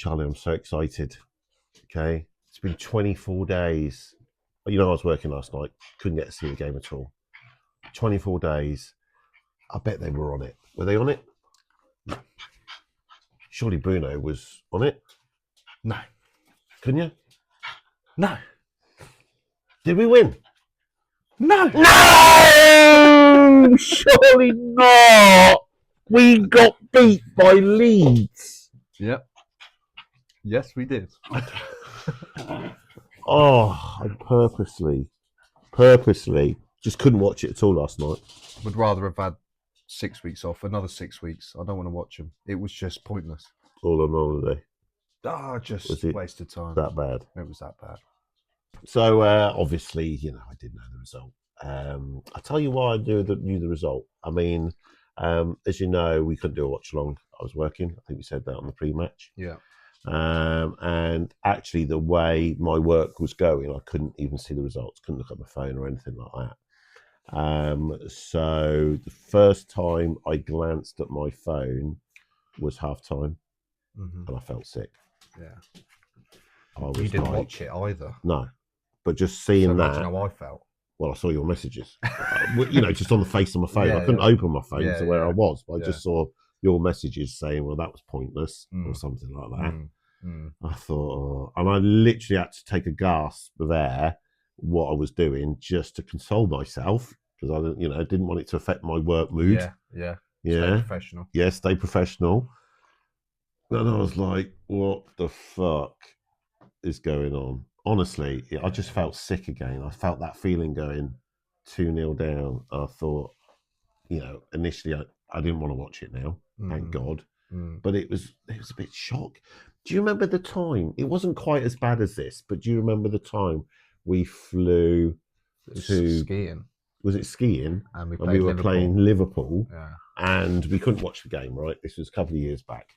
Charlie, I'm so excited. Okay. It's been 24 days. You know, I was working last night. Couldn't get to see the game at all. 24 days. I bet they were on it. Were they on it? Surely Bruno was on it. No. Couldn't you? No. Did we win? No. No! Surely not! We got beat by Leeds. Yep. Yes, we did. Oh, I purposely just couldn't watch it at all last night. Would rather have had 6 weeks off, another 6 weeks. I don't want to watch them. It was just pointless. All on holiday. Just Was it wasted time. that bad? It was that bad. So obviously, you know, I didn't know the result. I'll tell you why I knew the result. I mean, as you know, we couldn't do a watch along. I was working. I think we said that on the pre-match. Yeah. And actually, the way my work was going, I couldn't even see the results. Couldn't look at my phone or anything like that. So the first time I glanced at my phone was half time, and I felt sick. Yeah. You didn't watch it either. No, but just seeing that. Imagine how I felt. Well, I saw your messages. You know, just on the face of my phone. Yeah, I couldn't open my phone to where I was, but I Yeah. just saw your messages saying, "Well, that was pointless," or something like that. I thought, and I literally had to take a gasp of air what I was doing just to console myself because I didn't want it to affect my work mood. Yeah. Stay professional. Yeah, stay professional. And I was like, what the fuck is going on? Honestly, I just felt sick again. I felt that feeling going 2-0 down. I thought, initially I didn't want to watch it now, thank God. But it was a bit shock. Do you remember the time? It wasn't quite as bad as this, but do you remember the time we flew to skiing? Was it skiing? And we were Liverpool. playing Liverpool, Yeah. and we couldn't watch the game. Right, this was a couple of years back,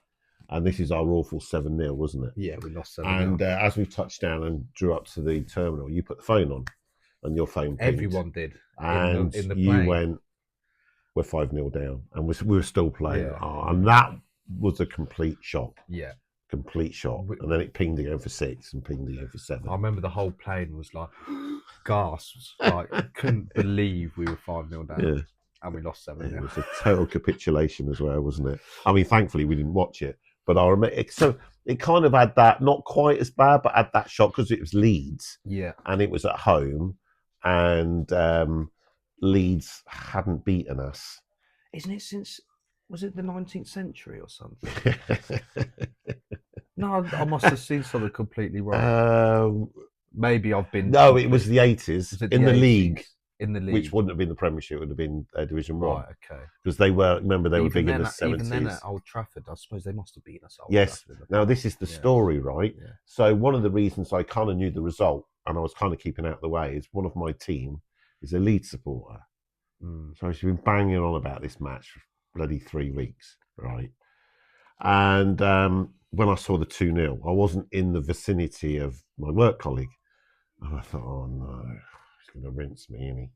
and this is our awful 7-0, wasn't it? Yeah, we lost 7-0. And as we touched down and drew up to the terminal, you put the phone on, and your phone pinged. Everyone did. And in the you plane. went, we're 5-0 down, and we were still playing. Yeah. And that was a complete shock. Yeah. Complete shock. And then it pinged again for 6 and pinged again for 7. I remember the whole plane was like gasps. Like, couldn't believe we were 5-0 down. Yeah. And we lost 7-0. It was a total capitulation as well, wasn't it? I mean, thankfully we didn't watch it, but I remember so it kind of had that, not quite as bad, but had that shock because it was Leeds. Yeah. And it was at home, and Leeds hadn't beaten us. Isn't it since, was it the 19th century or something? No, I must have seen something completely wrong. Maybe I've been... No, it was the 80s in the 80s? league. In the league. Which wouldn't have been the Premiership, it would have been Division 1. Right, okay. Because they were big in the 70s. Even then at Old Trafford, I suppose they must have beaten us at Old Yes. Trafford. Now, this is the story, right? Yeah. So one of the reasons I kind of knew the result, and I was kind of keeping out of the way, is one of my team is a Leeds supporter. So she's been banging on about this match for bloody 3 weeks, right? And when I saw the 2-0, I wasn't in the vicinity of my work colleague. And I thought, oh no, he's going to rinse me, isn't he?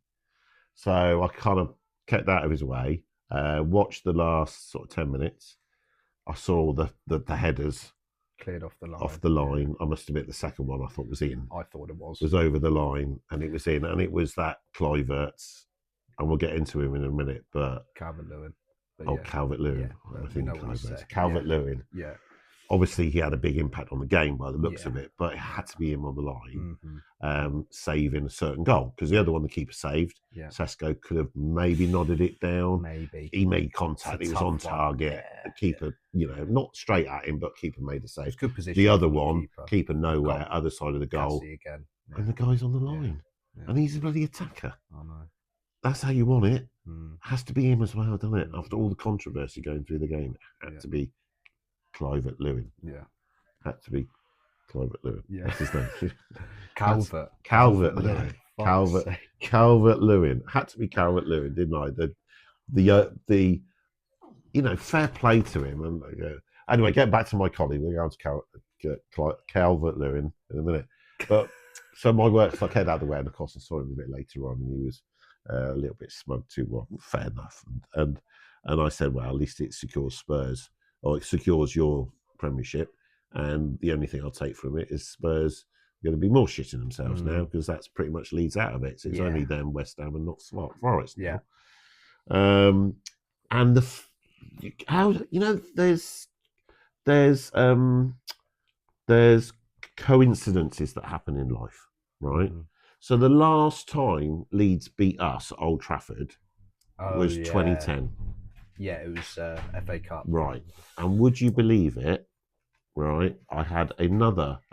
So I kind of kept out of his way, watched the last sort of 10 minutes. I saw the headers cleared off the line. Yeah. I must admit the second one I thought was in. I thought it was. Was over the line, and it was in. And it was that Kluivert's, and we'll get into him in a minute, but... Calvert-Lewin. Calvert-Lewin. Yeah, I think Calvert-Lewin. Yeah. Obviously, he had a big impact on the game by the looks of it, but it had to be him on the line, saving a certain goal. Because the other one, the keeper saved. Yeah. Sesko could have maybe nodded it down. Maybe. He made contact. He was on target. Yeah. The keeper, not straight at him, but keeper made a save. Good position. The other one, keeper nowhere, other side of the goal. Again. Yeah. And the guy's on the line. Yeah. And he's a bloody attacker. I know. That's how you want it. Has to be him as well, doesn't it? After all the controversy going through the game, it had to be Kluivert-Lewin. Yeah. Had to be Kluivert-Lewin. Yeah. That's his name. Calvert-Lewin. Calvert-Lewin. Had to be Calvert-Lewin, didn't I? The fair play to him. And anyway, getting back to my colleague, we're going to Calvert-Lewin in a minute. But so my work, so I came out of the way, and of course I saw him a bit later on, and he was a little bit smug too. Well, fair enough. And I said, well, at least it secures Spurs, or it secures your Premiership. And the only thing I'll take from it is Spurs are going to be more shitting themselves now, because that's pretty much Leeds out of it. So it's only them, West Ham, and not Forest now. And there's coincidences that happen in life, right? So the last time Leeds beat us at Old Trafford was 2010. Yeah, it was FA Cup. Right. And would you believe it? Right. I had a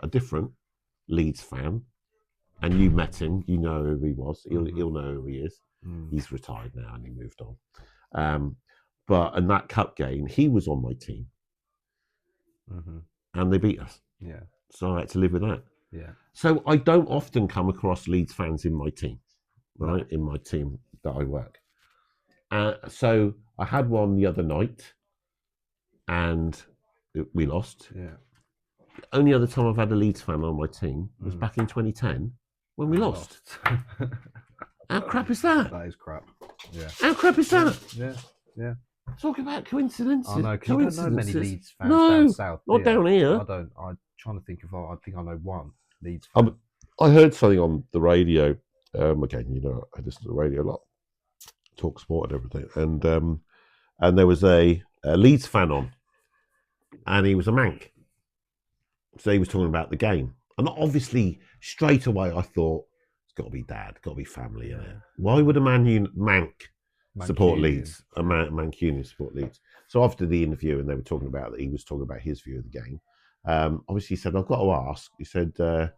different Leeds fan, and you met him. You know who he was. He'll know who he is. He's retired now and he moved on. But in that cup game, he was on my team. And they beat us. Yeah. So I had to live with that. Yeah. So I don't often come across Leeds fans in my team, right? In my team that I work. So I had one the other night, and we lost. Yeah. The only other time I've had a Leeds fan on my team was back in 2010 when we lost. How crap is that? That is crap. Yeah. How crap is that? Yeah. Yeah. Talk about coincidences. I know, because you don't know many Leeds fans no, down south. Not down here. I don't. I'm trying to think of. I think I know one Leeds fan. I heard something on the radio. Again, I listen to the radio a lot, talk sport and everything, and there was a Leeds fan on, and he was a Manc. So he was talking about the game, and obviously straight away I thought it's got to be dad, got to be family in it. Why would a Manc support Leeds? A Mancunian support Leeds. So after the interview, and they were talking about that, he was talking about his view of the game. Obviously, he said, "I've got to ask." He said, "So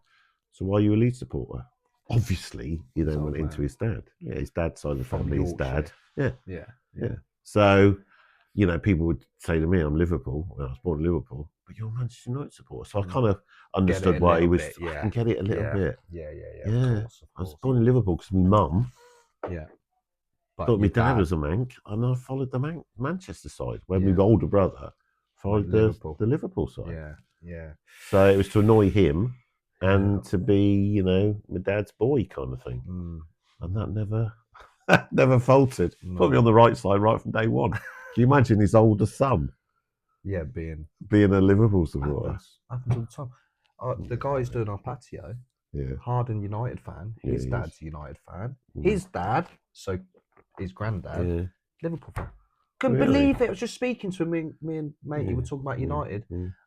why are you a Leeds supporter?" Obviously, he then went into his dad. Yeah, his dad's side of the family, his dad. Yeah. So, people would say to me, "I'm Liverpool. Well, I was born in Liverpool, but you're a Manchester United supporter." So I kind of understood why he was. I can get it a little bit. Yeah. Of course. I was born in Liverpool because my mum. Yeah. But my dad was a Manc, and I followed the Manchester side. When my older brother followed the Liverpool side. Yeah. So it was to annoy him and to be, my dad's boy kind of thing. And that never faltered. Put me on the right side right from day one. Can you imagine his older son? Yeah, being a Liverpool supporter. Happens all the time. The guy who's doing our patio, Harden United fan. His dad's a United fan. His dad, so his granddad, Liverpool fan. Couldn't believe it. I was just speaking to him. Me and matey were talking about United.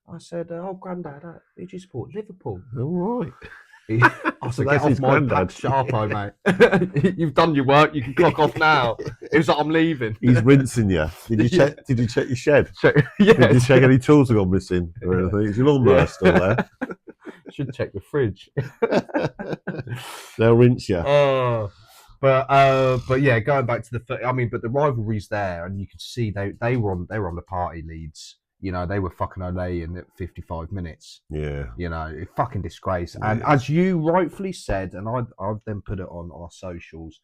I said, "Oh, granddad, who do you support? Liverpool." All right. I said, "Get off my back, Sharpo, mate. You've done your work. You can clock off now." It was like, "I'm leaving." He's rinsing you. Did you check? Did you check your shed? Yeah. Did you check any tools have gone missing or anything? Is your lawnmower still there? Should check the fridge. They'll rinse you. But yeah, going back to but the rivalry's there, and you could see they were on the party. Leeds, they were fucking Olay in at 55 minutes. Yeah, fucking disgrace. And as you rightfully said, and I've then put it on our socials,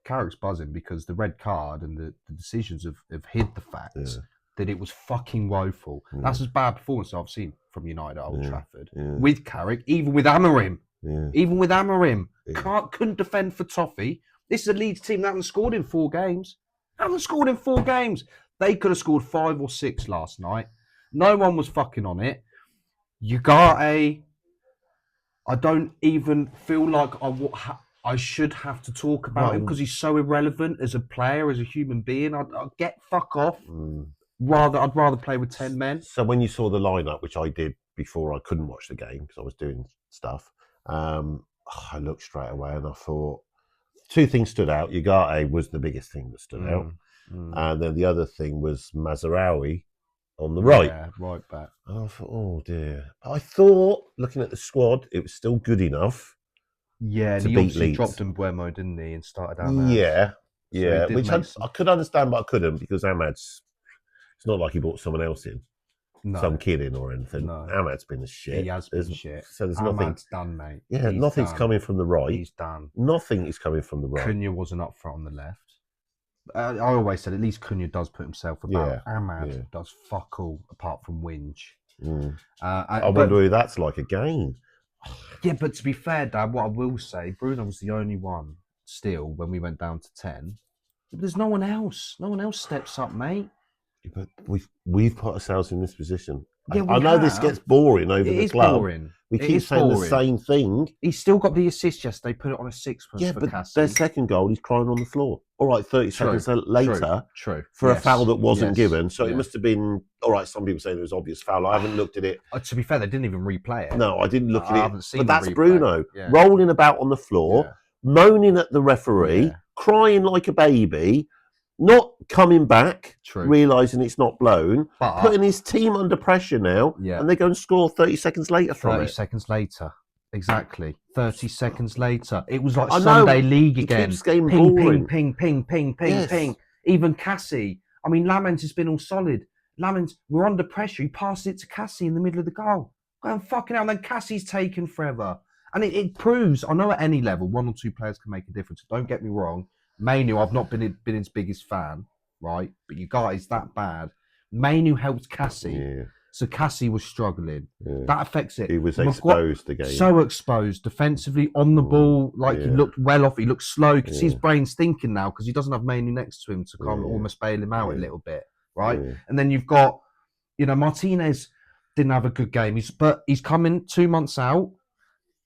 Carrick's buzzing because the red card and the decisions have hid the facts that it was fucking woeful. That's as bad performance I've seen from United at Old Trafford with Carrick, even with Amorim. Couldn't defend for toffee. This is a Leeds team that haven't scored in 4 games. They could have scored 5 or 6 last night. No one was fucking on it. Ugarte, I don't even feel like I should have to talk about him because he's so irrelevant as a player, as a human being. I'd get fuck off. I'd rather play with 10 men. So when you saw the lineup, which I did before I couldn't watch the game because I was doing stuff, I looked straight away and I thought 2 things stood out. Ugarte was the biggest thing that stood out. And then the other thing was Mazraoui on the right. Yeah, right back. And I thought, oh dear. I thought, looking at the squad, it was still good enough. Yeah, and he obviously dropped Mbuemo, didn't he, and started Ahmad. Yeah, so which I could understand, but I couldn't because Ahmad's. It's not like he brought someone else in, some kid in or anything. No. Ahmad's been a shit. He has been shit. So there's Ahmad's done, mate. Yeah, nothing's coming from the right. He's done. Nothing is coming from the right. Cunha wasn't up front on the left. I always said at least Cunha does put himself about. Ahmad does fuck all apart from whinge. I wonder who that's like again. Yeah, but to be fair, Dad, what I will say, Bruno was the only one still when we went down to 10. But there's no one else. No one else steps up, mate. But we've put ourselves in this position. Yeah, I know this gets boring over It the is club. boring. We It keep is saying boring. the same thing. He's still got the assist yesterday. Put it on a sixpence Yeah, for but Cassie. their second goal, he's crying on the floor. All right, 30 seconds later, True. for a foul that wasn't given. So yeah. it must have been, all right, some people say there was obvious foul. I haven't looked at it. To be fair, they didn't even replay it. No, I didn't look at it. I haven't seen but that's the replay. Bruno, Yeah. rolling about on the floor, moaning at the referee, Yeah. crying like a baby, not coming back, True. realising it's not blown, But putting his team under pressure now, and they go and score 30 seconds later from it. 30 seconds later. Exactly. 30 seconds later. It was like I know, Sunday League again. keeps getting Ping, boring. ping, ping, ping, ping, Yes. ping. Even Cassie. I mean, Lamens has been all solid. Lamens, we're under pressure. He passes it to Cassie in the middle of the goal. Going fucking hell. And then Cassie's taken forever. And it proves, I know at any level, one or two players can make a difference. Don't get me wrong. Mainu, I've not been his biggest fan, right? But you guys, that bad. Mainu helped Cassie. Yeah. So Cassie was struggling. Yeah. That affects it. He was exposed again. So exposed defensively on the ball. Like he looked well off. He looked slow. You can see his brain's thinking now because he doesn't have Mainu next to him to kind of almost bail him out a little bit, right? Yeah. And then you've got, Martinez didn't have a good game. But he's coming 2 months out.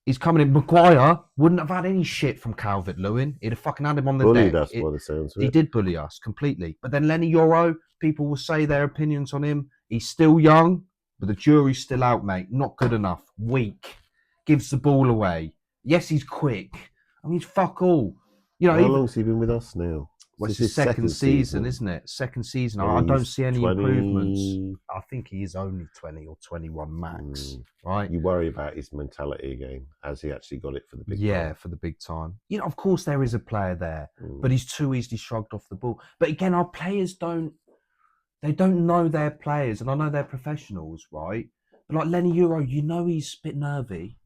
He's coming in. Maguire wouldn't have had any shit from Calvert-Lewin. He'd have fucking had him on the bullied deck. Us by the sounds of it. He did bully us completely. But then Lenny Yoro, people will say their opinions on him. He's still young, but the jury's still out, mate. Not good enough. Weak. Gives the ball away. Yes, he's quick. I mean, he's fuck all. How long's he been with us now? Well, it's his second season, isn't it? Second season. I don't see any improvements. I think he is only 20 or 21 max, right? You worry about his mentality again. Has he actually got it for the big time? Yeah, for the big time. Of course there is a player there, but he's too easily shrugged off the ball. But again, our players don't know their players, and I know they're professionals, right? But like Lenny Euro, he's a bit nervy,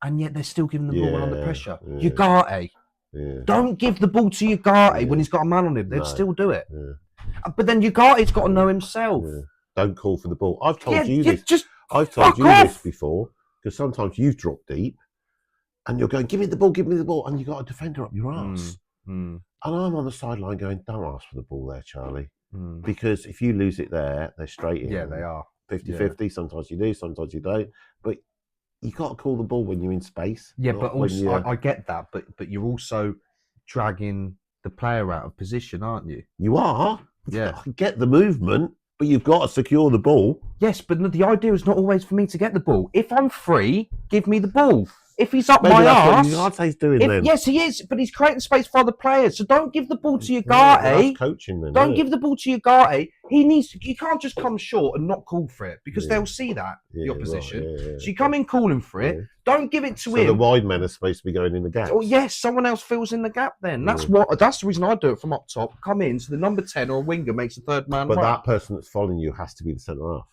and yet they're still giving the ball under pressure. Yeah. Ugarte. Yeah. Don't give the ball to Ugarte when he's got a man on him. They'd still do it. Yeah. But then Ugarte's got to know himself. Yeah. Don't call for the ball. I've told you this. I've told you this before, because sometimes you've dropped deep and you're going, give me the ball, and you've got a defender up your arse. And I'm on the sideline going, don't ask for the ball there, Charlie. Because if you lose it there, they're straight in. Yeah, they are. 50-50. Sometimes you do, sometimes you don't. But you got to call the ball when you're in space. Yeah, but also I get that, but you're also dragging the player out of position, aren't you? You are. Yeah. I get the movement, but you've got to secure the ball. Yes, but the idea is not always for me to get the ball. If I'm free, give me the ball. If he's up my arse, I'd say he's doing then. Yes, he is, but he's creating space for other players. So don't give the ball to Ugarte. That's coaching then. Don't give the ball to Ugarte. You can't just come short and not call for it because they'll see that the opposition. Right, so you come in calling for it. Don't give it to him. So the wide men are supposed to be going in the gap. Oh yes, someone else fills in the gap. Then that's the reason I do it from up top. Come in, so the number 10 or a winger makes a third man. But that person that's following you has to be the centre half.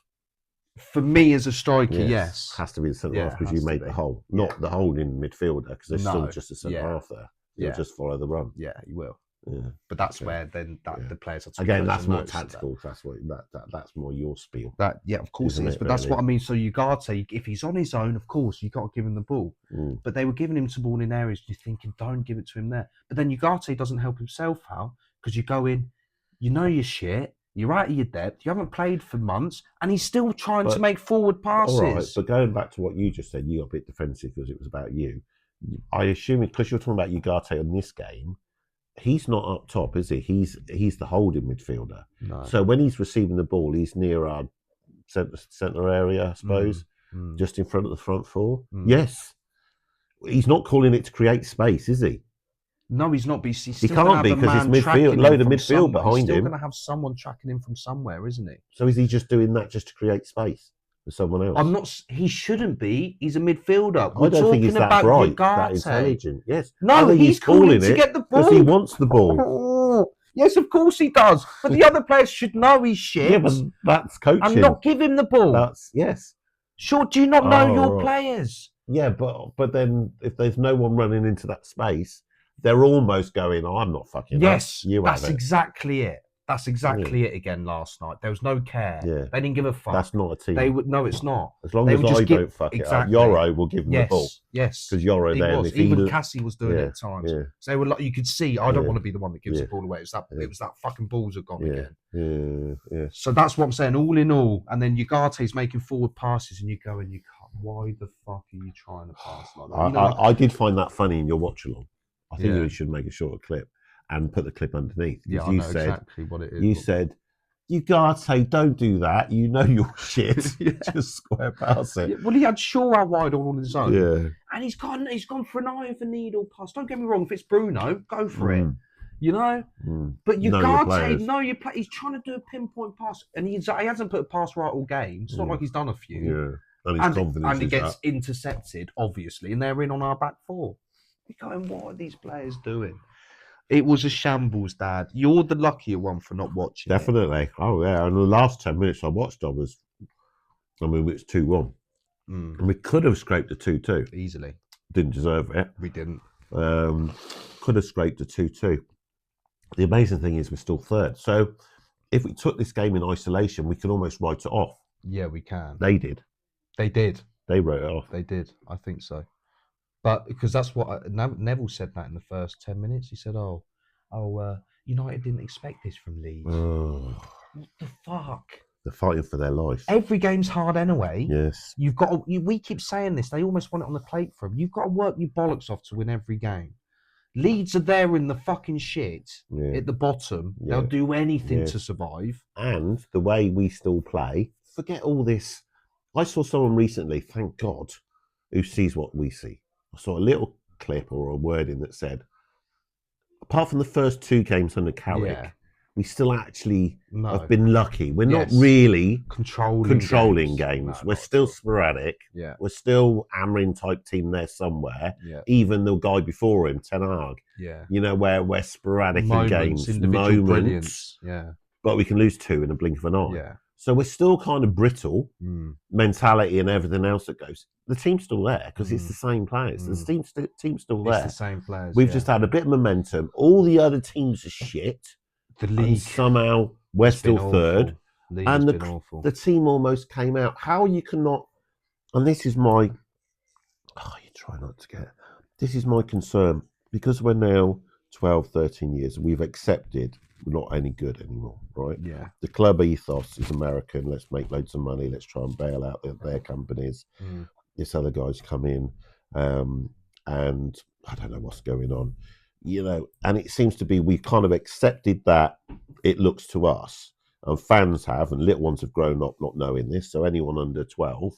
For me as a striker, yes. Has to be the centre half because you make the hole, not the hole in midfielder because there's still just a centre half there. You'll just follow the run. Yeah, you will. Yeah. But that's where then the players are again. That's more tactical. That's what that's more your spiel. Of course it is. But that's what I mean. So Ugarte, if he's on his own, of course you got to give him the ball. But they were giving him some ball in areas. You're thinking, don't give it to him there. But then Ugarte doesn't help himself out because you go in, your shit. You're out of your depth. You haven't played for months, and he's still trying to make forward passes. All right, but going back to what you just said, you got a bit defensive because it was about you. I assume because you're talking about Ugarte on this game, he's not up top, is he? He's the holding midfielder. No. So when he's receiving the ball, he's near our centre area, I suppose, just in front of the front four. Yes, he's not calling it to create space, is he? No, he's not. But he can't be because it's midfield, load of midfield behind him. He's still going to have someone tracking him from somewhere, isn't he? So is he just doing that just to create space for someone else? I'm not. He shouldn't be. He's a midfielder. I don't think he's that bright, that intelligent. Yes. No, he's calling it to get the ball because he wants the ball. Oh, yes, of course he does. But the other players should know he's shit. Yeah, but that's coaching. And not give him the ball. That's yes. Sure. Do you not know your players? Yeah, but then if there's no one running into that space. They're almost going, I'm not fucking. Yes, you that's exactly it. That's exactly it again last night. There was no care. Yeah. They didn't give a fuck. That's not a team. They would no, it's not. As long They as would just I give- don't fuck exactly. it up, Yoro will give them the ball. Yes. Because Yoro He then, was. if Even he... Cassie was doing it at times. Yeah. So they were like, you could see, I don't Yeah. want to be the one that gives Yeah. the ball away. It Yeah. was that fucking balls are gone Yeah. again. Yeah. So that's what I'm saying. All in all, and then Ugarte's making forward passes, and you go and you can't. Why the fuck are you trying to pass like that? You know, I did find that funny in your watch along. I think Yeah. you should make a shorter clip and put the clip underneath. yeah, Because I you know said, exactly what it is. you said, Ugarte, don't do that. You know you're shit. Yeah. Just square pass it. Yeah, well, he had Shaw out wide all on his own. Yeah. And he's gone for an eye of a needle pass. Don't get me wrong, if it's Bruno, go for it. You know? But Know your Ugarte, players. know your play. He's trying to do a pinpoint pass. And he hasn't put a pass right all game. It's not like he's done a few. Yeah. And his confidence and he is gets up. intercepted, obviously, and they're in on our back four. You're going, what are these players doing? It was a shambles, Dad. You're the luckier one for not watching. Definitely. Oh, yeah. And the last 10 minutes I watched, it was 2-1. And we could have scraped a 2-2. Easily. Didn't deserve it. We didn't. Could have scraped a 2-2. The amazing thing is we're still third. So if we took this game in isolation, we could almost write it off. Yeah, we can. They did. They did. They wrote it off. They did. I think so. But because that's what Neville said that in the first 10 minutes. He said, United didn't expect this from Leeds. Oh, What the fuck? they're fighting for their life. Every game's hard anyway. Yes. You've got to, we keep saying this. They almost want it on the plate for them. You've got to work your bollocks off to win every game. Leeds are there in the fucking shit at the bottom. Yeah. They'll do anything to survive. And the way we still play, forget all this. I saw someone recently, thank God, who sees what we see. I saw a little clip or a wording that said, apart from the first 2 games under Carrick, we still actually have been lucky. We're not really controlling games. No, we're still sporadic. Yeah. We're still Amrin type team there somewhere. Yeah. Even the guy before him, Ten Hag. Yeah. You know, where we're sporadic in games. Individual brilliance. Yeah. But we can lose 2 in a blink of an eye. Yeah. So we're still kind of brittle, mentality and everything else that goes. The team's still there because it's the same players. The team's still there. It's the same players. We've just had a bit of momentum. All the other teams are shit. The league. And somehow we're still third. And the team almost came out. How you cannot... And this is my... Oh, you try not to get... This is my concern. Because we're now 12, 13 years, we've accepted we're not any good anymore, right? Yeah. The club ethos is American. Let's make loads of money. Let's try and bail out their companies. This other guy's come in, and I don't know what's going on, you know. And it seems to be we've kind of accepted that it looks to us, and fans have, and little ones have grown up not knowing this. So anyone under 12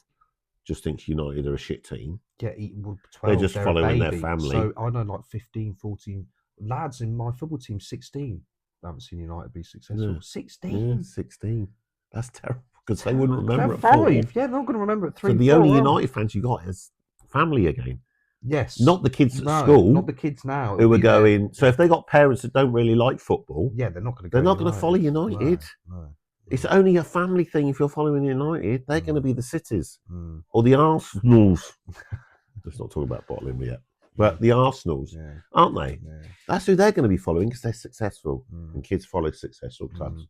just thinks United are a shit team. Yeah, 12, they're just following their family. So I know like 15, 14 lads in my football team, 16. I haven't seen United be successful. Yeah. 16. Yeah, 16. That's terrible because they wouldn't remember it. 5. Yeah, they're not going to remember it. 3. So the only United fans you got is family again. Yes. Not the kids at school. Not the kids now. Who are going. So if they got parents that don't really like football, yeah, they're not going to go. They're not going to follow United. No. It's only a family thing. If you're following United, they're going to be the Cities or the Arsenals. Let's not talk about bottling yet. But the Arsenals, aren't they? Yeah. That's who they're going to be following because they're successful, and kids follow successful clubs.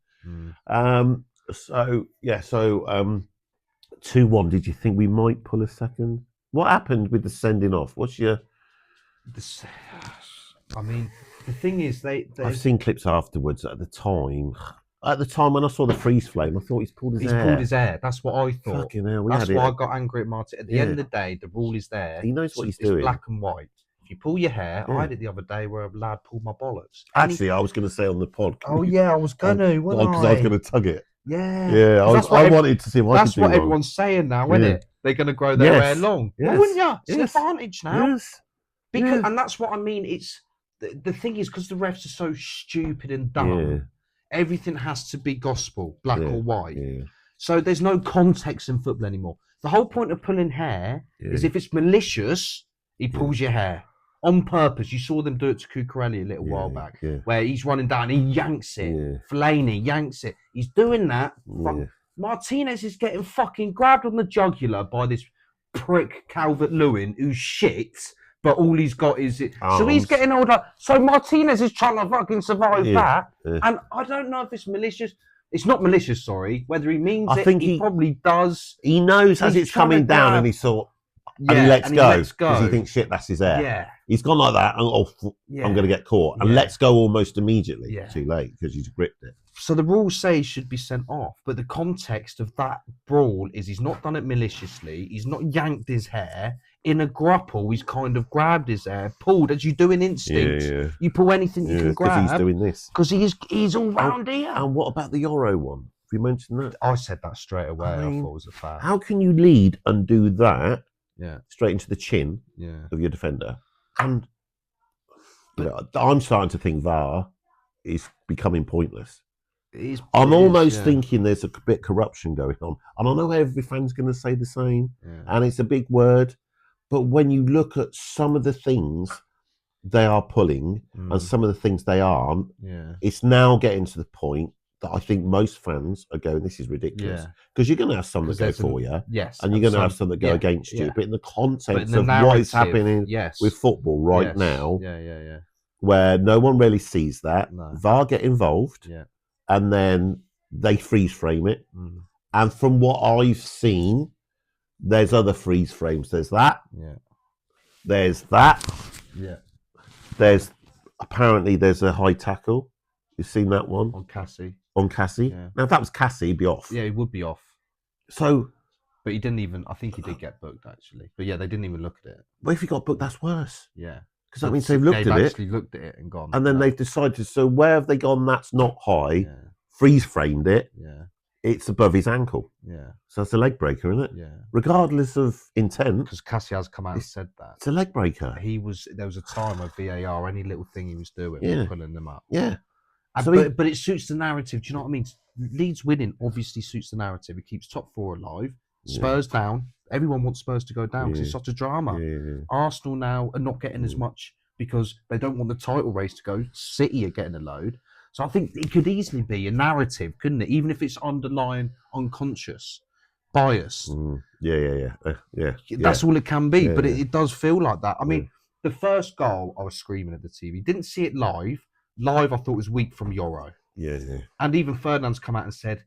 So 2-1. Did you think we might pull a second? What happened with the sending off? What's your? I mean, the thing is, I've seen clips afterwards. At the time when I saw the freeze flame, I thought he's pulled his hair. He's pulled his hair. That's what I thought. Fucking hell, that's why I got angry at Martin. At the end of the day, the rule is there. He knows what he's doing. It's black and white. If you pull your hair, I had it the other day where a lad pulled my bollocks. Actually, I was going to say on the pod. Oh yeah, I was going to. Because I was going to tug it. Yeah. Yeah, I wanted to see what I could do. That's what everyone's saying now, isn't it? They're going to grow their hair long. Yes. Well, wouldn't you? It's an advantage now. Yes. Because, and that's what I mean. It's the thing is because the refs are so stupid and dumb. Yeah. Everything has to be gospel, black or white. Yeah. So there's no context in football anymore. The whole point of pulling hair is if it's malicious, he pulls your hair on purpose. You saw them do it to Cucurelli a little while back, where he's running down, he yanks it. Fellaini yanks it. He's doing that. Martinez is getting fucking grabbed on the jugular by this prick Calvert-Lewin who's shit but all he's got is it. So he's Arms. getting older. So Martinez is trying to fucking survive that, Yeah. and I don't know if it's malicious. It's not malicious, sorry. Whether he means I it, think he probably does. He knows as He's it's trying to coming down, grab- and he thought, Yeah, and he lets go lets because he go. thinks, shit, that's his air. Yeah, He's gone like that. yeah. I'm going to get caught, and Yeah. lets go almost immediately. Yeah. Too late because he's gripped it. So the rules say he should be sent off, but the context of that brawl is he's not done it maliciously. He's not yanked his hair. In a grapple, he's kind of grabbed his hair, pulled as you do in instinct. Yeah. You pull anything you can grab. Because he's doing this. Because he's all round here. And what about the Euro one? Have you mentioned that? I said that straight away. I mean, thought it was a fact. How can you lead and do that Yeah, straight into the chin yeah. of your defender? And I'm starting to think VAR is becoming pointless. I'm almost thinking there's a bit of corruption going on. And I know every fan's going to say the same, and it's a big word. But when you look at some of the things they are pulling and some of the things they aren't, it's now getting to the point that I think most fans are going, this is ridiculous. Because you're going to have some that go for you, and you're going to have some that go against you. But in the context of what is happening with football right now, where no one really sees that, VAR get involved, and then they freeze frame it. And from what I've seen, there's other freeze frames. There's that. There's that. There's apparently there's a high tackle. You've seen that one on Cassie. Now, if that was Cassie, he'd be off. Yeah, he would be off. So, but he didn't even. I think he did get booked actually. But yeah, they didn't even look at it. Well, if he got booked, that's worse. Yeah, because that means they've looked at it. Actually looked at it and gone. And then they've decided. So where have they gone? That's not high. Freeze framed it. It's above his ankle. So it's a leg breaker, isn't it? Regardless of intent. Because Cassie has come out and said that. It's a leg breaker. There was a time of VAR, any little thing he was doing, was pulling them up. So but it suits the narrative. Do you know what I mean? Leeds winning obviously suits the narrative. It keeps top four alive. Spurs down. Everyone wants Spurs to go down because it's such a drama. Arsenal now are not getting as much because they don't want the title race to go. City are getting a load. So I think it could easily be a narrative, couldn't it? Even if it's underlying unconscious bias. That's all it can be. But it does feel like that. I mean, the first goal, I was screaming at the TV. Didn't see it live. Live, I thought was weak from Euro. And even Ferdinand's come out and said,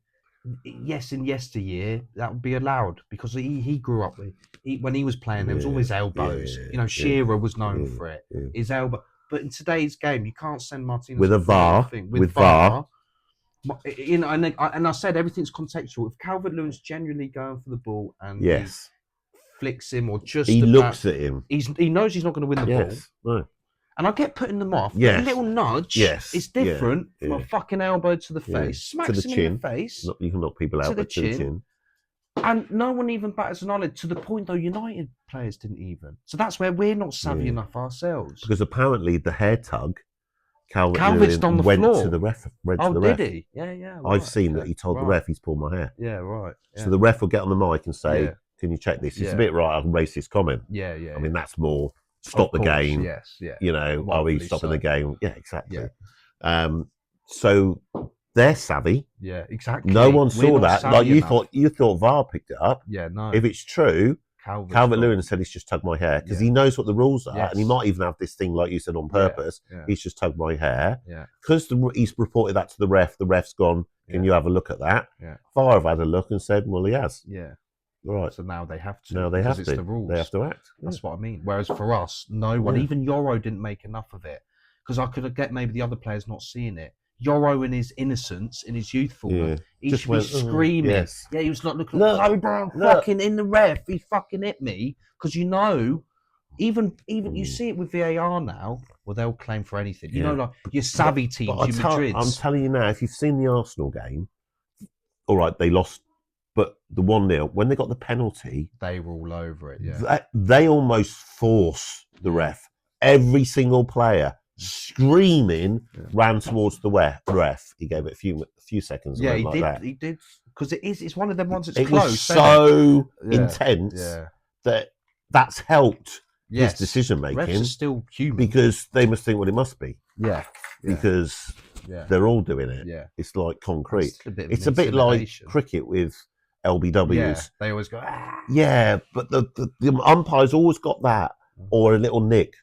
yes, in yesteryear, that would be allowed because he grew up with, when he was playing, there was always elbows. Shearer was known for it. His elbow. But in today's game, you can't send Martinez with a VAR. With VAR. And I said everything's contextual. If Calvert-Lewin's genuinely going for the ball and he flicks him or just he looks at him, he knows he's not going to win the ball. No. And I get putting them off. But a little nudge. It's different from a fucking elbow to the face. Smacks to the him chin. in the face. You can knock people out, but to the chin. And no one even batters an eyelid, to the point though United players didn't even. So that's where we're not savvy enough ourselves. Because apparently the hair tug, Calvert's on the went floor. to the ref. Did he? Yeah. Right, I've seen that he told the ref he's pulled my hair. Yeah, right. Yeah. So the ref will get on the mic and say, "Can you check this? It's a bit right. I can raise this comment." Yeah. I mean, that's more stop the game. Yes, yeah. Are we stopping the game? Yeah, exactly. So they're savvy. Yeah, exactly. No one saw that. Like you thought VAR picked it up. Yeah, no. If it's true, Calvert-Lewin said he's just tugged my hair because he knows what the rules are, and he might even have this thing like you said on purpose. He's just tugged my hair. Because he's reported that to the ref. The ref's gone. Can you have a look at that? VAR have had a look and said, well, he has. Yeah. Right. So now they have to. Now they have to. It's the rules. They have to act. That's what I mean. Whereas for us, no one, even Euro didn't make enough of it because I could get maybe the other players not seeing it. Euro in his innocence, in his youthfulness, he should be screaming. Yeah, he was not looking. Look, fucking in the ref, he fucking hit me because even you see it with VAR now. Well, they'll claim for anything. You know, like your savvy teams, your Madrids. I'm telling you now, if you've seen the Arsenal game, all right, they lost. But the 1-0, when they got the penalty, they were all over it. Yeah, they almost force the ref. Every single player screaming ran towards the ref. He gave it a few seconds. Yeah, he did because it's one of them ones that's it close. Was so intense that's helped his decision making. Refs are still human because they must think, well, it must be. Because they're all doing it. Yeah, it's like concrete. It's a bit like cricket with LBWs. Yeah, they always go. Yeah, but the umpires always got that. or a little nick.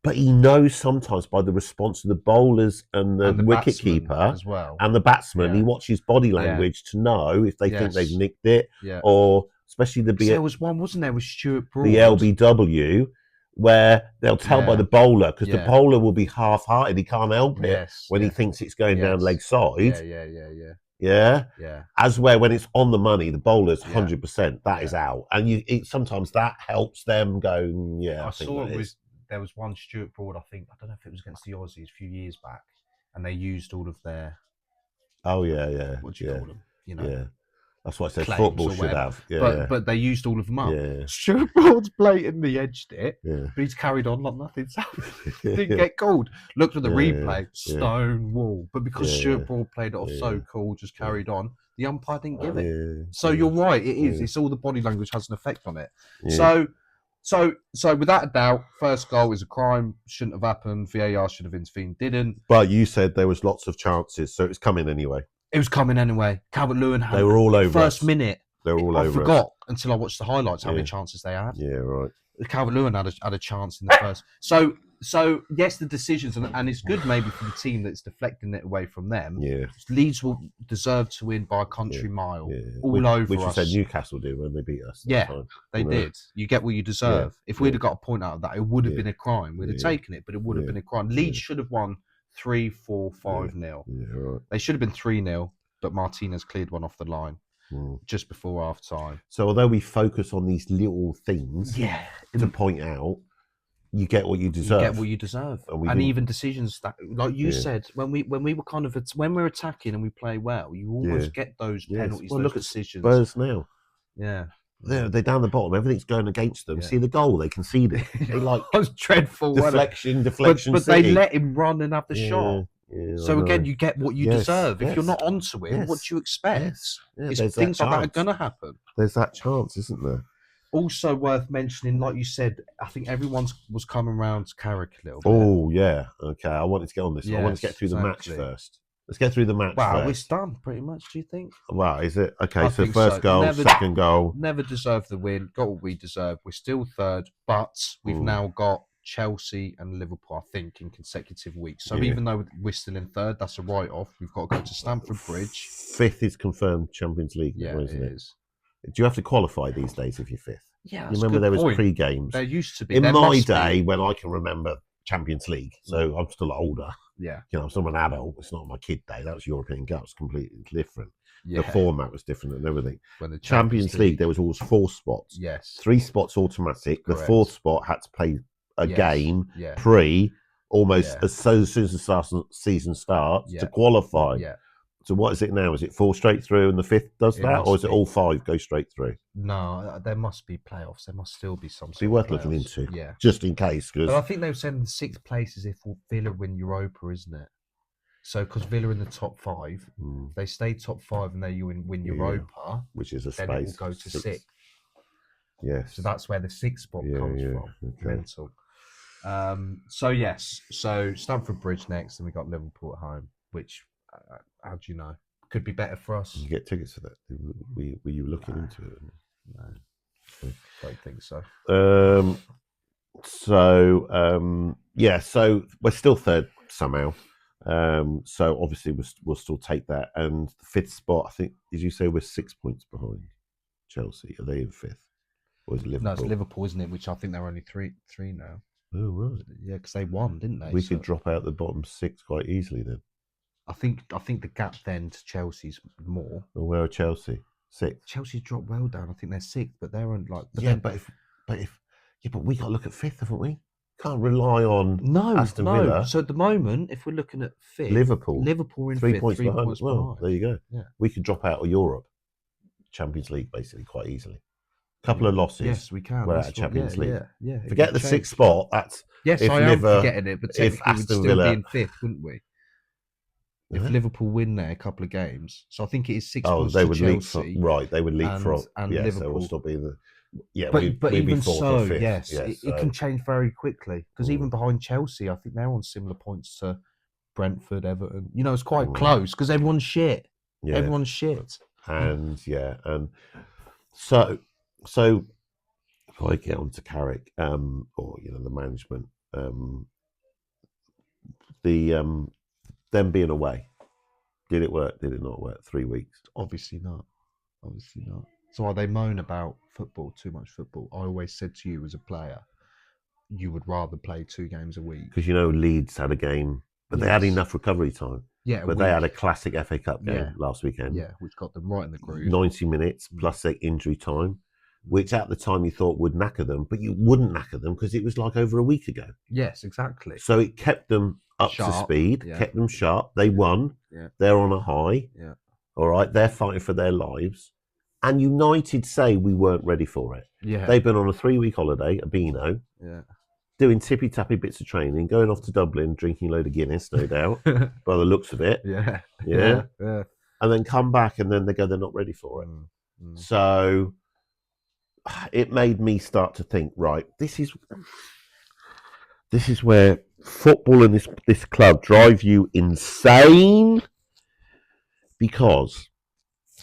But he knows sometimes by the response of the bowlers and the wicket keeper as well, and the batsman, he watches body Yeah. language to know if they think they've Yes. nicked it, Yeah. or especially There was one, wasn't there, with Stuart Broad? the LBW, where they'll tell by the bowler, because the bowler will be half-hearted. He can't help it when he thinks it's going down leg side. Yeah. As where when it's on the money, the bowler's 100%. That is out, and sometimes that helps them go. Yeah, I saw it was there was one Stuart Broad. I don't know if it was against the Aussies a few years back, and they used all of their. Oh yeah. What do you call them? Yeah. That's what I said football should have. But they used all of them up. Yeah. Stuart Broad's blatantly edged it, Yeah. but he's carried on like nothing's happened. Didn't get called. Looked at the replay, stone wall. But because Stuart Broad played it off so cool, just carried on, the umpire didn't give it. So you're right, it is. It's all the body language has an effect on it. So without a doubt, first goal is a crime, shouldn't have happened. VAR should have intervened, didn't. But you said there was lots of chances, so it's coming anyway. It was coming anyway. Calvert-Lewin had. They were all over first us. minute. They were all over. I forgot until I watched the highlights how many chances they had. Yeah, right. Calvert-Lewin had a chance in the first. So yes, the decisions, and it's good maybe for the team that's deflecting it away from them. Yeah. Leeds will deserve to win by a country mile. Yeah. All over which us. Which you said Newcastle did when they beat us. They did. You get what you deserve. Yeah. If we'd have got a point out of that, it would have been a crime. We'd have taken it, but it would have been a crime. Leeds should have won 3-4, 5-0. Yeah, right. They should have been 3-0, but Martinez cleared one off the line just before half time. So although we focus on these little things to point out, you get what you deserve. You get what you deserve, and even decisions that, like you said, when we were when we're attacking and we play well, you always get those penalties. Well, those look decisions. at Spurs now. Yeah, they're down the bottom. Everything's going against them. See the goal they conceded. They like that was dreadful. Deflection. But they let him run and have the shot. Yeah, so again, you get what you deserve. If you're not onto it, what do you expect? It's things like that are going to happen. There's that chance, isn't there? Also worth mentioning, like you said, I think everyone was coming around to Carrick a little bit. Oh, yeah. Okay, I wanted to get on this. I wanted to get through the match first. Let's get through the match first. Wow, it's done pretty much, do you think? Wow, is it? Okay, so first goal, second goal. Never deserved the win. Got what we deserve. We're still third, but we've now got Chelsea and Liverpool, I think, in consecutive weeks. So even though we're still in third, that's a write-off. We've got to go to Stamford Bridge. Fifth is confirmed Champions League, isn't it? Is. Do you have to qualify these days if you're fifth? Yeah, you remember there was pre-games? There used to be. In my day, when I can remember Champions League, so I'm still older. Yeah. I'm still an adult. It's not my kid day. That was European Cup. It's completely different. Yeah. The format was different and everything. When the Champions League, there was always 4 spots. Yes. 3 spots automatic. Correct. The 4th spot had to play a game pre, almost as soon as the season starts to qualify. Yeah. So what is it now? Is it 4 straight through and the 5th does that? Or is it all 5 go straight through? No, there must be playoffs. There must still be some. Be worth looking into. Yeah. Just in case. But I think they were saying the 6th place is if Villa win Europa, isn't it? So because Villa in the top 5, they stay top 5 and they win Europa, which is a space. Then it will go to 6th. Yes. So that's where the 6th spot comes from. Okay. Mental. So Stamford Bridge next, and we got Liverpool at home, which, how do you know? Could be better for us. Did you get tickets for that? Were you looking into it? No. Don't think so. So we're still third somehow. So obviously we'll still take that. And the 5th spot, I think, did you say we're 6 points behind Chelsea? Are they in 5th? Or is it Liverpool? No, it's Liverpool, isn't it? Which I think they're only three now. Oh, right. Yeah, because they won, didn't they? We could drop out the bottom 6 quite easily then. I think the gap then to Chelsea's more. Well, where are Chelsea? 6th. Chelsea dropped well down. I think they're 6th, but they're on like. But we got to look at 5th, haven't we? Can't rely on Aston Villa. So at the moment, if we're looking at 5th, Liverpool in 3 5th, points 3 behind points as well. behind. There you go. Yeah. We could drop out of Europe, Champions League, basically quite easily. Couple of losses. Yes, we can. We're out of Champions League. Yeah. Forget the 6th spot. That's I am forgetting it, but technically we'd still be in 5th, wouldn't we? If Liverpool win there a couple of games, so I think it is 6 points they to would Chelsea. Right, they would leapfrog. And Liverpool. Liverpool will still be the. Yeah, but we'd even be 4th so, or 5th. yes, it can change very quickly because even behind Chelsea, I think they're on similar points to Brentford, Everton. It's quite close because everyone's shit. Yeah. Everyone's shit. And so Before I get on to Carrick, or the management, them being away, did it work? Did it not work? 3 weeks. Obviously not. So while they moan about football, too much football, I always said to you as a player, you would rather play 2 games a week. Because Leeds had a game, but they had enough recovery time. Yeah, but they had a classic FA Cup game last weekend. Yeah, which got them right in the groove. 90 minutes plus their injury time, which at the time you thought would knacker them, but you wouldn't knacker them because it was like over a week ago. Yes, exactly. So it kept them up to speed, kept them sharp. They won. Yeah. They're on a high. Yeah. All right. They're fighting for their lives. And United say we weren't ready for it. Yeah. They've been on a 3-week holiday, a Beano. Yeah. Doing tippy-tappy bits of training, going off to Dublin, drinking a load of Guinness, no doubt, by the looks of it. Yeah. And then come back and then they go, they're not ready for it. So it made me start to think, right, this is where football and this club drive you insane, because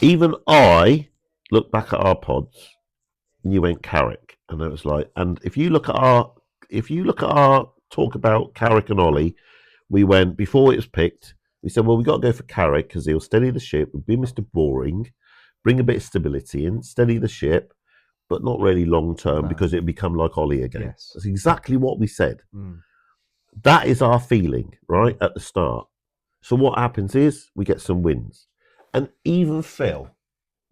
even I look back at our pods and you went Carrick, and it was like, and if you look at our talk about Carrick and Ollie, we went, before it was picked, we said, well, we got to go for Carrick because he'll steady the ship, would be Mr. Boring, bring a bit of stability in, steady the ship, but not really long term because it'd become like Ollie again. Yes. That's exactly what we said. That is our feeling, right, at the start. So what happens is we get some wins. And even Phil,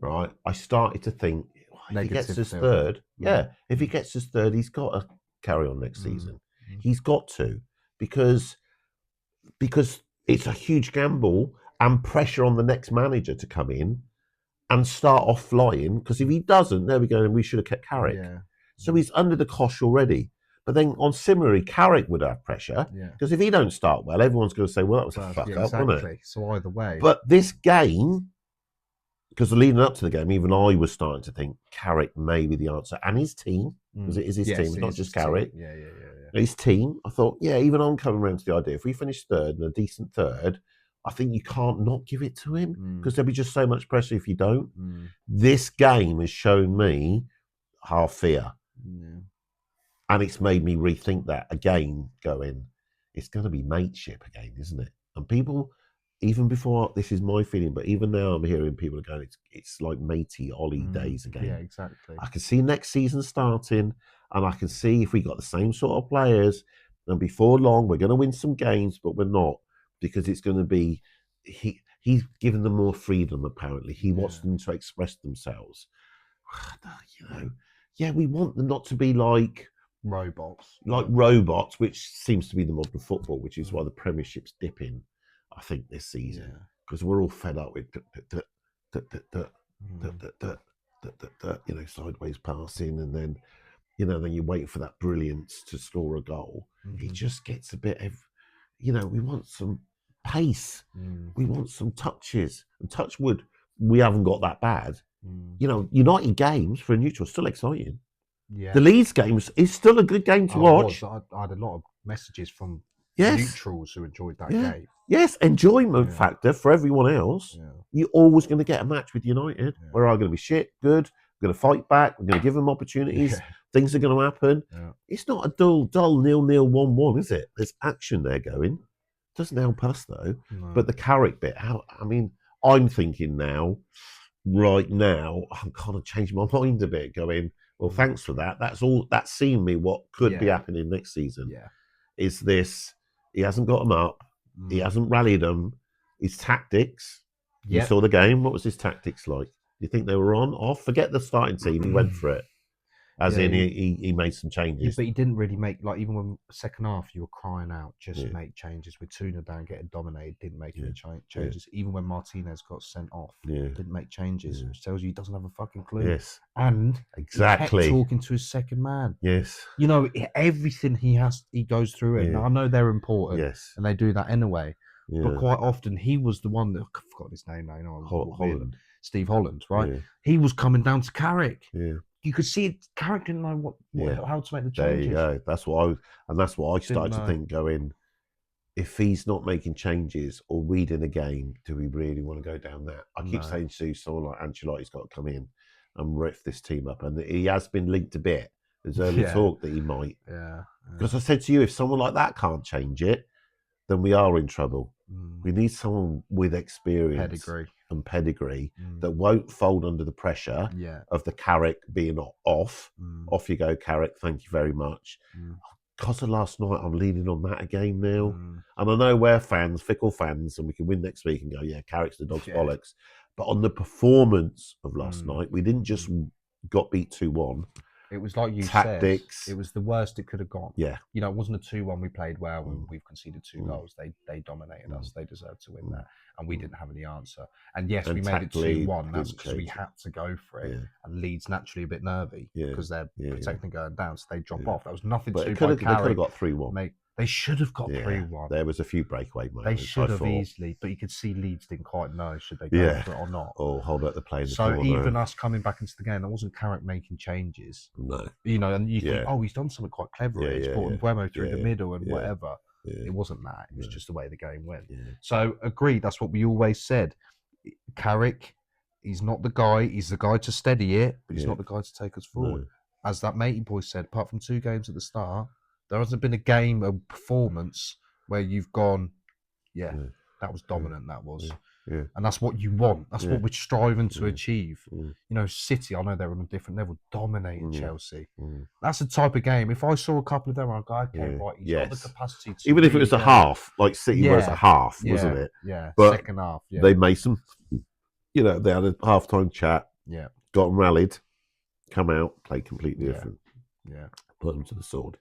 right, I started to think, if he gets us third, if he gets us third, he's got to carry on next season. He's got to, because it's a huge gamble and pressure on the next manager to come in and start off flying. Because if he doesn't, there we go, and we should have kept Carrick. Yeah. So he's under the cosh already. But then on similarly, Carrick would have pressure, because if he don't start well, everyone's going to say, well, that was a fuck up, wasn't it? So either way. But this game, because leading up to the game, even I was starting to think Carrick may be the answer. And his team, because it is his team, it's not just Carrick. Yeah. His team, I thought, even I'm coming around to the idea, if we finish third and a decent third, I think you can't not give it to him, because there'll be just so much pressure if you don't. This game has shown me our fear. And it's made me rethink that again, going, it's going to be mateship again, isn't it? And people, even before, this is my feeling, but even now I'm hearing people going, it's like matey Ollie days again. Yeah, exactly. I can see next season starting, and I can see if we got the same sort of players, and before long we're going to win some games, but we're not, because it's going to be, he's given them more freedom, apparently. He wants them to express themselves. We want them not to be like robots, which seems to be the modern football, which is why the Premiership's dipping, I think, this season, because we're all fed up with sideways passing, and then then you wait for that brilliance to score a goal. It just gets a bit of, we want some pace, we want some touches, and touch wood, we haven't got that bad. United games for a neutral still exciting. Yeah. The Leeds games is still a good game to watch. I had a lot of messages from neutrals who enjoyed that game. Yes, enjoyment factor for everyone else. Yeah. You're always going to get a match with United. Yeah. We're all going to be shit, good. We're going to fight back. We're going to give them opportunities. Yeah. Things are going to happen. Yeah. It's not a dull 0-0, 1-1, is it? There's action there going. Doesn't help us though. No. But the Carrick bit, I'm thinking now, right now, I'm kind of changing my mind a bit, going, well, thanks for that. That's seen me what could be happening next season. Yeah. Is this, he hasn't got them up. He hasn't rallied them. His tactics, you saw the game. What was his tactics like? Do you think they were on, off? Forget the starting team. He went for it. As in, he made some changes. But he didn't really make, even when second half, you were crying out, just make changes. With 2-0 down, getting dominated, didn't make any changes. Even when Martinez got sent off, didn't make changes, which tells you he doesn't have a fucking clue. Yes. And exactly, he kept talking to his second man. Yes. Everything he goes through it. Now, I know they're important, and they do that anyway. Yeah. But quite often, he was the one that, I forgot his name now. Holland. Steve Holland, right? Yeah. He was coming down to Carrick. Yeah. You could see it. Carrick didn't know how to make the changes. There you go. That's what I started to think. Going, if he's not making changes or reading a game, do we really want to go down that? I keep saying to someone like Ancelotti's got to come in and riff this team up, and he has been linked a bit There's early Yeah. talk that he might. Yeah. Because I said to you, if someone like that can't change it, then we are in trouble. Mm. We need someone with experience and pedigree that won't fold under the pressure of the Carrick being off. Off you go, Carrick. Thank you very much. Because of last night, I'm leaning on that again now. And I know we're fans, fickle fans, and we can win next week and go, yeah, Carrick's the dog's bollocks. But on the performance of last night, we didn't just got beat 2-1. It was like you Tactics. said. It was the worst it could have gone. Yeah. You know, it wasn't a 2-1 we played well and we've conceded 2 goals. They dominated us. They deserved to win that. And we didn't have any answer. And yes, we made it 2-1. That's because we had to go for it. Yeah. And Leeds naturally a bit nervy because they're protecting going down, so they drop off. That was nothing to do by Carrick. They could have got 3-1. Mate, they should have got 3-1. There was a few breakaway moments. They should have easily, but you could see Leeds didn't quite know should they go for it or not. Or hold up the play in the corner. So even us coming back into the game, there wasn't Carrick making changes. No. You know, and you think, oh, he's done something quite clever. He's brought Mbuemo through the middle and whatever. Yeah. It wasn't that. It was just the way the game went. Yeah. So, agreed. That's what we always said. Carrick, he's not the guy. He's the guy to steady it, but he's not the guy to take us forward. No. As that matey boy said, apart from 2 games at the start, there hasn't been a game, a performance where you've gone, that was dominant, that was. Yeah. And that's what you want. That's what we're striving to achieve. You know, City, I know they're on a different level, dominating Chelsea. That's the type of game. If I saw a couple of them, I'd go, okay, right, he's got the capacity to... Even if it was a half, like City was a half, wasn't it? Yeah, but second half, they made some, you know, they had a half-time chat, got them rallied, come out, played completely different. Yeah. Put them to the sword.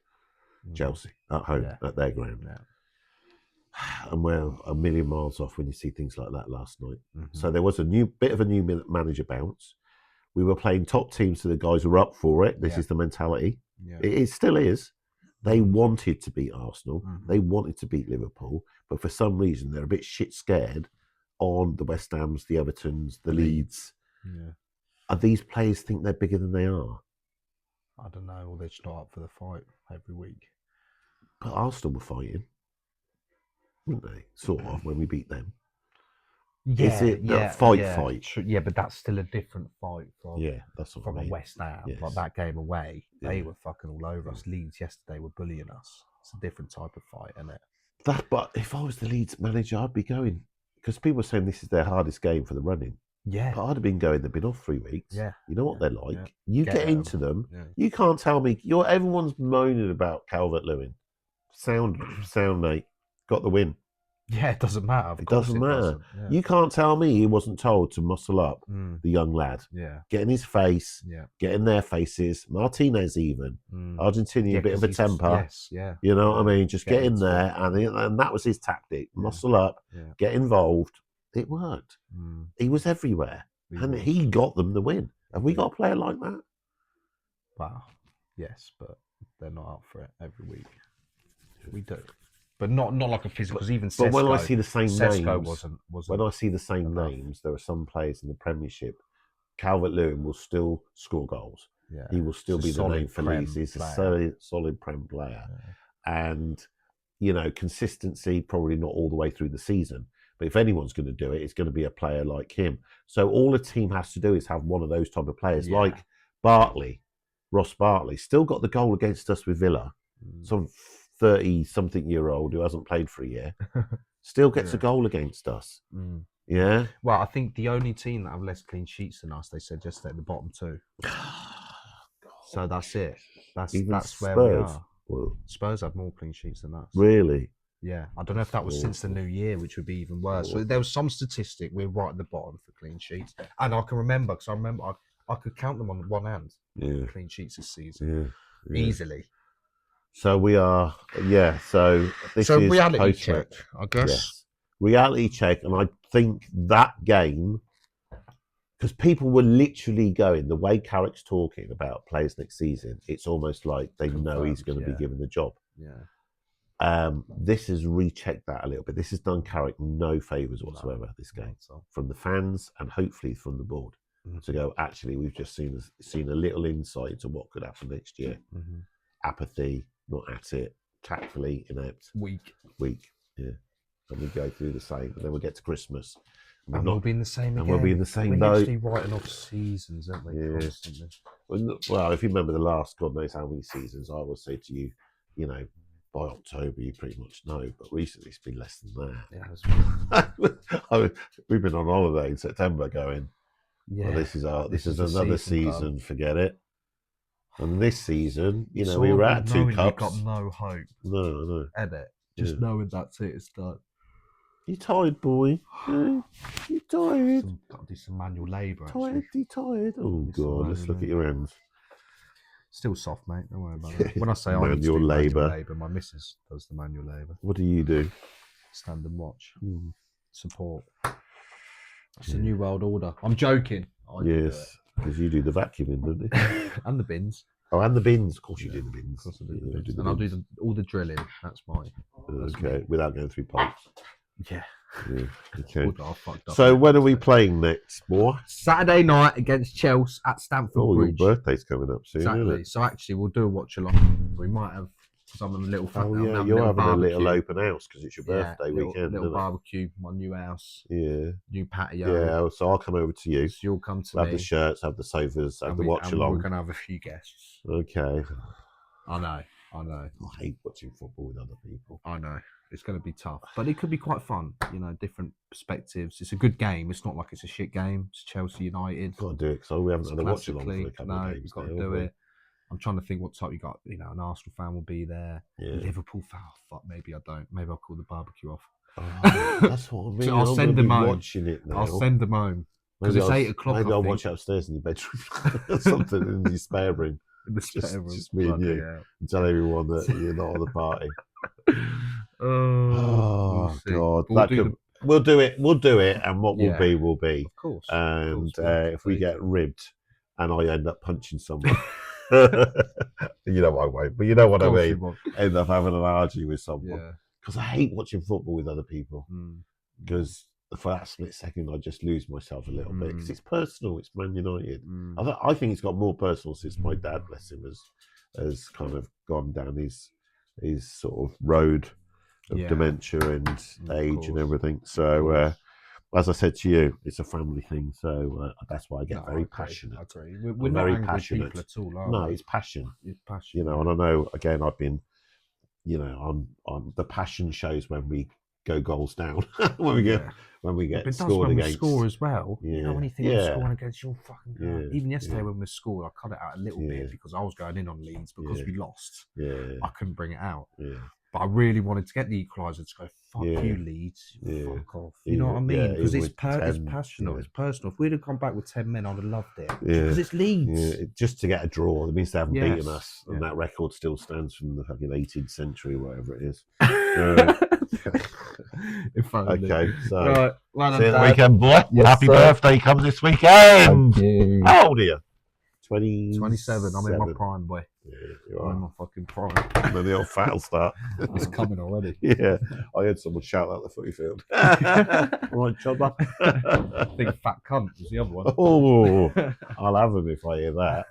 Chelsea, at home, at their ground. Yeah. And we're a million miles off when you see things like that last night. So there was a bit of a new manager bounce. We were playing top teams, so the guys were up for it. This is the mentality. Yeah. It still is. They wanted to beat Arsenal. They wanted to beat Liverpool. But for some reason, they're a bit shit scared on the West Hams, the Evertons, the Leeds. Yeah. And these players think they're bigger than they are. I don't know. Or they're just not up for the fight every week. But Arsenal were fighting, weren't they? Sort of, when we beat them. Yeah, is it the fight? Yeah, but that's still a different fight from that's what from I mean. a West Ham. Yes. Like that game away, they were fucking all over us. Leeds yesterday were bullying us. It's a different type of fight, isn't it? But if I was the Leeds manager, I'd be going, because people are saying this is their hardest game for the running. Yeah. But I'd have been going, they've been off 3 weeks. Yeah. You know what they're like. Yeah. You get into them. Yeah. You can't tell me. Everyone's moaning about Calvert-Lewin. Sound, mate. Got the win. Yeah, it doesn't matter. It doesn't matter. Yeah. You can't tell me he wasn't told to muscle up the young lad. Yeah. Get in his face. Yeah. Get in their faces. Martinez even. Argentinian, a bit of a temper. Yes, yeah. You know what I mean? Just get in there. And that was his tactic. Muscle up. Yeah. Get involved. It worked. He was everywhere. He got them the win. Have we got a player like that? Wow. Yes, but they're not up for it every week. We do. But not like a physical, because even Sesko, but when I see the same names, wasn't when I see the same names, there are some players in the Premiership. Calvert-Lewin will still score goals. Yeah. He will still be the name for Leeds. He's a solid Prem player. Yeah. And, you know, consistency, probably not all the way through the season. But if anyone's going to do it, it's going to be a player like him. So all a team has to do is have one of those type of players, like Ross Bartley, still got the goal against us with Villa. Some 30-something-year-old who hasn't played for a year still gets a goal against us. Yeah. Well, I think the only team that have less clean sheets than us, they said just at the bottom 2. So that's it. That's where we are. Well, Spurs have more clean sheets than us. Really? Yeah. I don't know if that was since the new year, which would be even worse. So there was some statistic. We're right at the bottom for clean sheets, and I can remember because I could count them on one hand. Yeah. Clean sheets this season. Yeah. Easily. So we are, so this is reality check, I guess. Yes. Reality check, and I think that game, because people were literally going, the way Carrick's talking about players next season, it's almost like they know he's going to be given the job. Yeah. This has rechecked that a little bit. This has done Carrick no favours whatsoever, this game, from the fans and hopefully from the board. To go, actually, we've just seen a little insight into what could happen next year. Apathy, not at it, tactfully inept, weak, yeah. And we go through the same, and then we get to Christmas, and we'll be in the same. And we'll be in the same boat. We're actually writing off seasons, aren't we? Yeah. Well, if you remember the last God knows how many seasons, I always say to you, by October you pretty much know, but recently it's been less than that. Yeah, We've been on holiday in September going, well, this is another season, forget it. And this season, we were at 2 cups. You've got no hope. No. Edit. Just knowing that's it, it's done. You tired, boy? You tired? Got to do some manual labour. Tired? Oh God! Let's look at your hands. Still soft, mate. Don't worry about it. When I say I need to do manual labour, my missus does the manual labour. What do you do? Stand and watch. Support. It's a new world order. I'm joking. Yes, because you do the vacuuming, don't you? And the bins. Oh, and the bins. Of course you do the bins. Of course I do the bins. And I'll do all the drilling. That's mine. Okay, without going through pipes. Yeah. Okay. So when are we playing next, boy? Saturday night against Chelsea at Stamford Bridge. Your birthday's coming up soon, exactly. Isn't it? So actually, we'll do a watch along. We might have some of the little. You're having a little open house because it's your birthday weekend. Little barbecue, my new house. Yeah. New patio. Yeah. So I'll come over to you. So you'll come to me. Have the shirts, have the sofas, have the watch along. We're gonna have a few guests. Okay. I know. I hate watching football with other people. I know. It's going to be tough, but it could be quite fun. Different perspectives. It's a good game. It's not like it's a shit game. It's Chelsea United. Got to do it because we haven't had a watch along for a couple of games. Got to do it. I'm trying to think what type you got. An Arsenal fan will be there. Yeah. Liverpool fan. Oh, fuck, maybe I don't. Maybe I'll call the barbecue off. Oh, that's what I mean. So I'll send them home. Watching it now. I'll send them home because it's 8 o'clock. Maybe I'll watch it upstairs in your bedroom, something in your spare room. In the spare room. Just me and you. And tell everyone that you're not on the party. God! We'll do it. We'll do it, and what will be will be. Of course. And if we get ribbed, and I end up punching someone, I won't. But you know what I mean. End up having an argue with someone because I hate watching football with other people because for that split second I just lose myself a little bit because it's personal. It's Man United. I think it's got more personal since my dad, bless him, has kind of gone down his sort of road of dementia and age and everything. So, as I said to you, it's a family thing. So that's why I get very passionate. I agree. We're not very passionate at all. No, it's passion. It's passion. And I know again. I've been, on the passion shows when we go goals down when we get scored against. Score as well. Yeah. When you think of scoring against your fucking guy. Even yesterday when we scored, I cut it out a little bit because I was going in on Leeds because we lost. Yeah. I couldn't bring it out. Yeah. But I really wanted to get the equaliser to go, fuck you, Leeds. Fuck off. You know what I mean? Because it's passionate. It's personal. If we'd have come back with 10 men, I'd have loved it. Because it's Leeds. Yeah. Just to get a draw. It means they haven't beaten us. And that record still stands from the fucking 18th century, whatever it is. Okay, so right, well see you the weekend, boy. Yes, Happy birthday comes this weekend. How old are you? 27. I'm in my prime, boy. Yeah, you are. I'm in my fucking prime. And then the old fat will start. It's coming already. Yeah, I heard someone shout out the footy field. Right, chopper. I think fat cunt was the other one. Oh, I'll have him if I hear that.